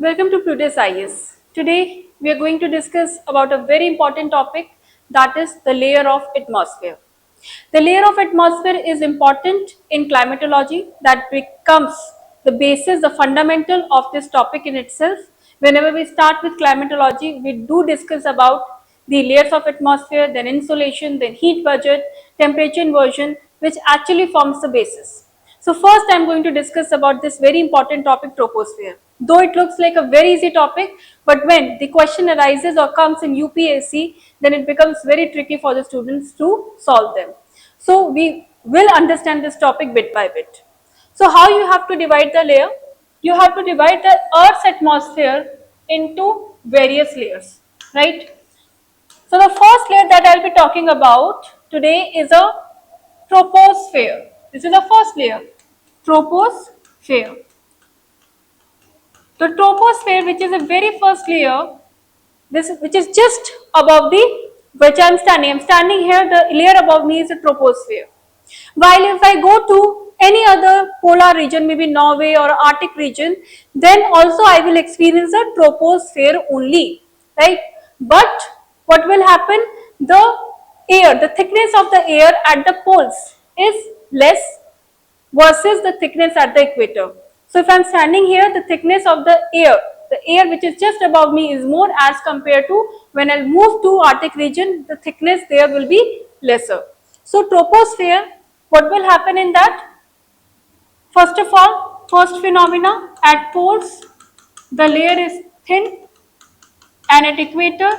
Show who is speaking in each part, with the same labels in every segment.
Speaker 1: Welcome to Plutus IS. Today we are going to discuss about a very important topic, that is the layer of atmosphere. The layer of atmosphere is important in climatology, that becomes the basis, the fundamental of this topic in itself. Whenever we start with climatology, we do discuss about the layers of atmosphere, then insolation, then heat budget, temperature inversion, which actually forms the basis. So first I am going to discuss about this very important topic, troposphere. Though it looks like a very easy topic, but when the question arises or comes in UPSC, then it becomes very tricky for the students to solve them. So we will understand this topic bit by bit. So how you have to divide the layer? You have to divide the Earth's atmosphere into various layers, right? So the first layer that I'll be talking about today is a troposphere. This is the first layer, troposphere. The troposphere, which is the very first layer, which is just above the which I'm standing here. The layer above me is a troposphere. While if I go to any other polar region, maybe Norway or Arctic region, then also I will experience a troposphere only, right? But what will happen? The thickness of the air at the poles is less versus the thickness at the equator. So if I am standing here, the thickness of the air which is just above me is more as compared to when I move to Arctic region, the thickness there will be lesser. So troposphere, what will happen in that? First of all, first phenomena, at poles the layer is thin and at equator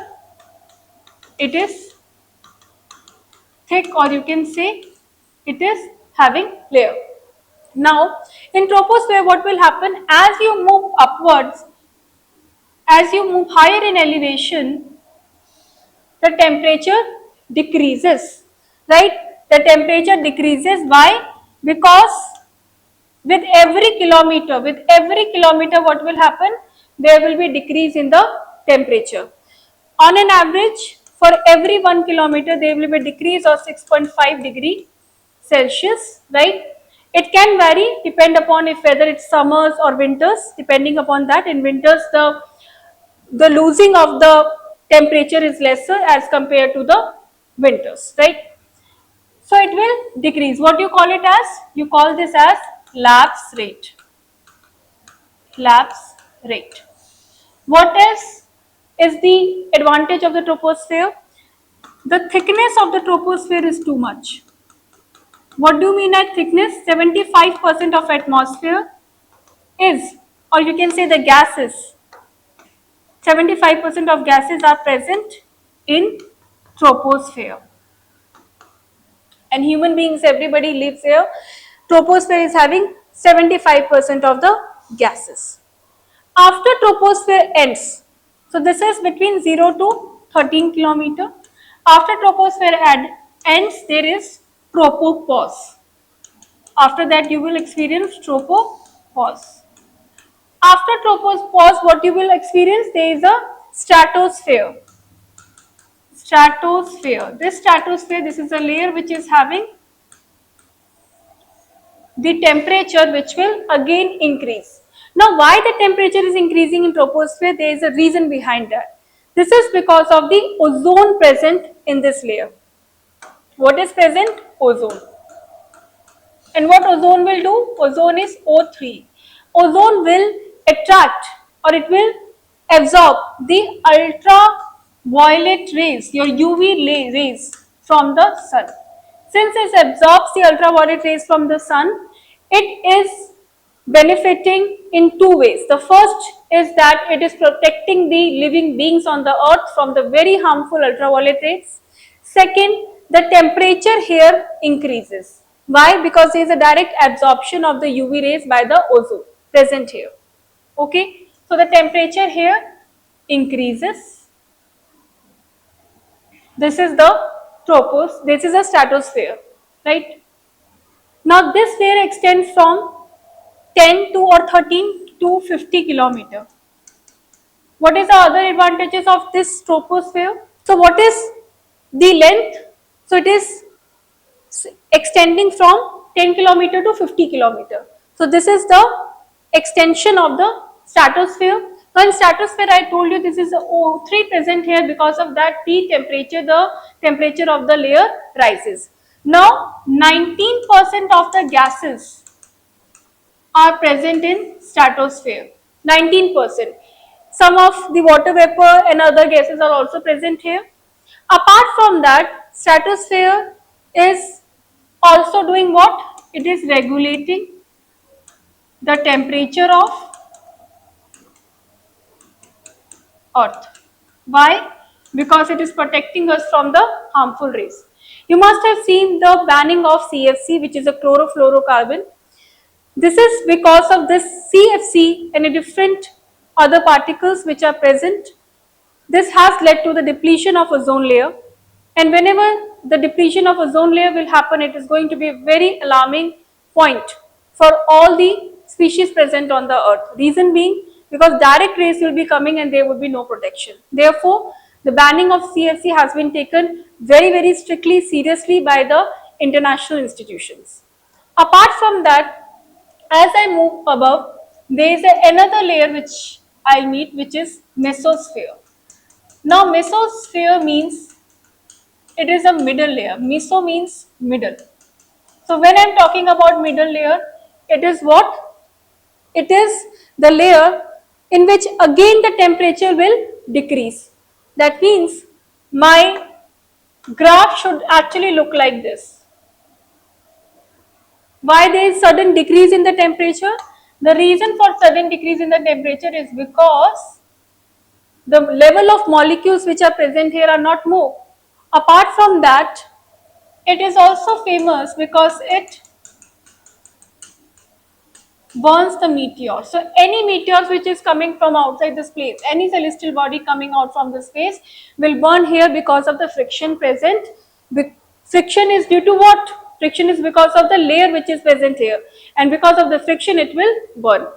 Speaker 1: it is thick, or you can say it is having layer. Now, in troposphere, what will happen as you move upwards, as you move higher in elevation, the temperature decreases, right? The temperature decreases. Why? Because with every kilometer, what will happen? There will be decrease in the temperature. On an average, for every 1 kilometer, there will be a decrease of 6.5 degree Celsius, right? It can vary depend upon if whether it's summers or winters. Depending upon that, in winters the losing of the temperature is lesser as compared to the winters, right? So it will decrease. What do you call it as? You call this as lapse rate. Lapse rate. What is the advantage of the troposphere? The thickness of the troposphere is too much. What do you mean at thickness? 75% of atmosphere is, or you can say the gases, 75% of gases are present in troposphere. And human beings, everybody lives here. Troposphere is having 75% of the gases. After troposphere ends, so this is between 0 to 13 kilometer. After troposphere ends, there is tropopause. After that, you will experience tropopause. After tropopause, what you will experience? There is a stratosphere. Stratosphere. This is a layer which is having the temperature which will again increase. Now, why the temperature is increasing in troposphere? There is a reason behind that. This is because of the ozone present in this layer. What is present? Ozone. And what ozone will do? Ozone is O3. Ozone will attract, or it will absorb the ultraviolet rays, your UV rays from the sun. Since it absorbs the ultraviolet rays from the sun, it is benefiting in two ways. The first is that it is protecting the living beings on the earth from the very harmful ultraviolet rays. Second, the temperature here increases. Why? Because there is a direct absorption of the UV rays by the ozone present here. Okay, so the temperature here increases. This is the this is a stratosphere, right? Now this layer extends from 10 to or 13 to 50 kilometer. What is the other advantages of this troposphere? So what is the length? So it is extending from 10 kilometer to 50 kilometer. So this is the extension of the stratosphere. Now in stratosphere, I told you this is O3 present here. Because of that T temperature, the temperature of the layer rises. Now 19% of the gases are present in stratosphere. 19%. Some of the water vapor and other gases are also present here. Apart from that, stratosphere is also doing what? It is regulating the temperature of Earth. Why? Because it is protecting us from the harmful rays. You must have seen the banning of CFC, which is a chlorofluorocarbon. This is because of this CFC and a different other particles which are present. This has led to the depletion of ozone layer, and whenever the depletion of ozone layer will happen, it is going to be a very alarming point for all the species present on the earth. Reason being, because direct rays will be coming and there would be no protection. Therefore, the banning of CFC has been taken very strictly seriously by the international institutions. Apart from that, as I move above, there is another layer which I'll meet, which is mesosphere. Now mesosphere means it is a middle layer. Meso means middle. So when I'm talking about middle layer, it is what? It is the layer in which again the temperature will decrease. That means my graph should actually look like this. Why there is sudden decrease in the temperature? The reason for sudden decrease in the temperature is because the level of molecules which are present here are not more. Apart from that, it is also famous because it burns the meteor. So any meteors which is coming from outside the space, any celestial body coming out from the space will burn here because of the friction present. Friction is due to what? Friction is because of the layer which is present here, and because of the friction it will burn.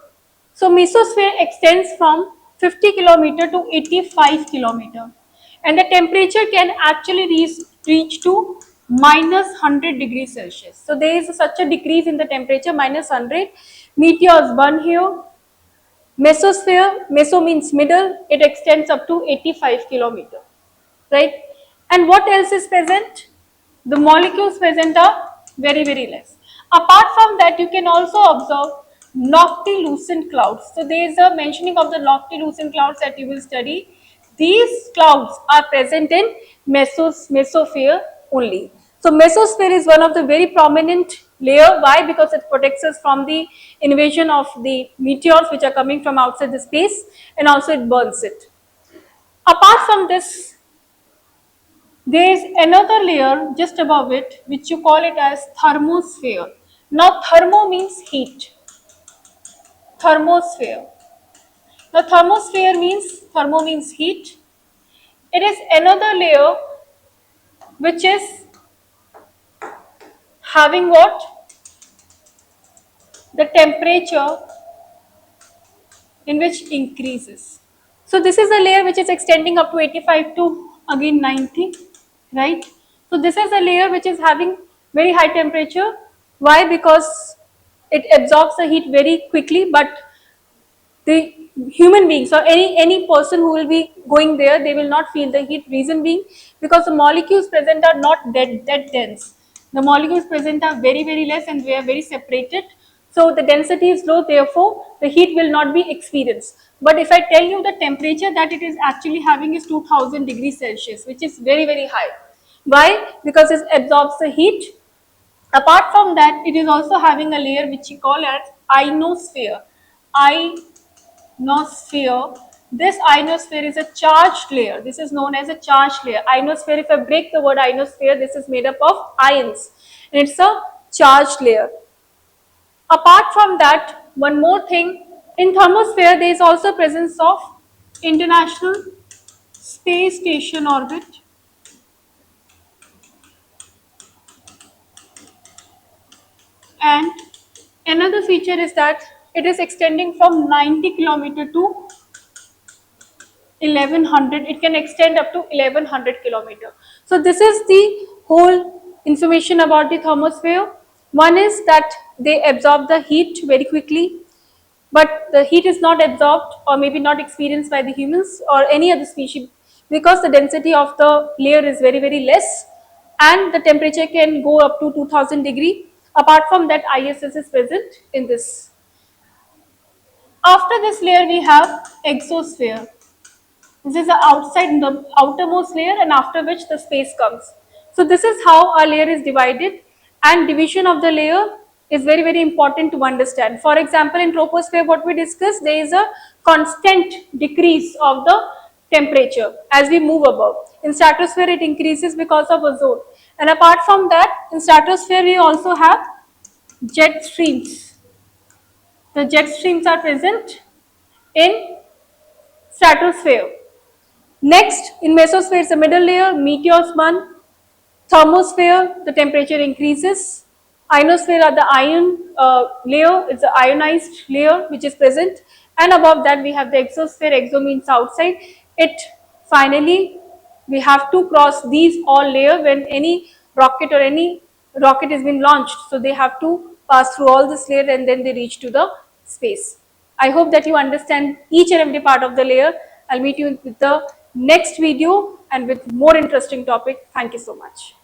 Speaker 1: So mesosphere extends from 50 kilometer to 85 kilometer, and the temperature can actually reach to minus 100 degrees Celsius. So there is such a decrease in the temperature, minus 100. Meteors burn here. Mesosphere, meso means middle, it extends up to 85 kilometer, right? And what else is present? The molecules present are very less. Apart from that, you can also observe noctilucent clouds. So there is a mentioning of the noctilucent clouds that you will study. These clouds are present in mesosphere only. So mesosphere is one of the very prominent layer. Why? Because it protects us from the invasion of the meteors which are coming from outside the space, and also it burns it. Apart from this, there is another layer just above it which you call it as thermosphere. Now thermo means heat. Thermosphere. Now thermo means heat. It is another layer which is having what? The temperature in which increases. So this is a layer which is extending up to 85 to again 90, right? So this is a layer which is having very high temperature. Why? Because it absorbs the heat very quickly, but the human beings or any person who will be going there, they will not feel the heat. Reason being, because the molecules present are not that dense. The molecules present are very less, and they are very separated. So the density is low, therefore the heat will not be experienced. But if I tell you the temperature that it is actually having is 2000 degrees Celsius, which is very high. Why? Because it absorbs the heat. Apart from that, it is also having a layer which we call as ionosphere. Ionosphere. This ionosphere is a charged layer. This is known as a charged layer. Ionosphere, if I break the word ionosphere, this is made up of ions. And it's a charged layer. Apart from that, one more thing, in thermosphere there is also presence of International Space Station orbit. And another feature is that it is extending from 90 kilometer to 1100. It can extend up to 1100 kilometer. So this is the whole information about the thermosphere. One is that they absorb the heat very quickly. but the heat is not absorbed or maybe not experienced by the humans or any other species because the density of the layer is very, very less, and the temperature can go up to 2000 degree. Apart from that, ISS is present in this. After this layer, we have exosphere. This is the outside, the outermost layer, and after which the space comes. So this is how our layer is divided, and division of the layer is very, very important to understand. For example, in troposphere, what we discussed, there is a constant decrease of the temperature as we move above. In stratosphere, it increases because of ozone. And apart from that, in stratosphere, we also have jet streams. The jet streams are present in stratosphere. Next, in mesosphere, it's the middle layer, meteors burn. Thermosphere, the temperature increases. Ionosphere are the ion layer, it's the ionized layer which is present. And above that, we have the exosphere, exo means outside. It finally, we have to cross these all layer when any rocket is being launched. So they have to pass through all this layer and then they reach to the space. I hope that you understand each and every part of the layer. I'll meet you with the next video and with more interesting topic. Thank you so much.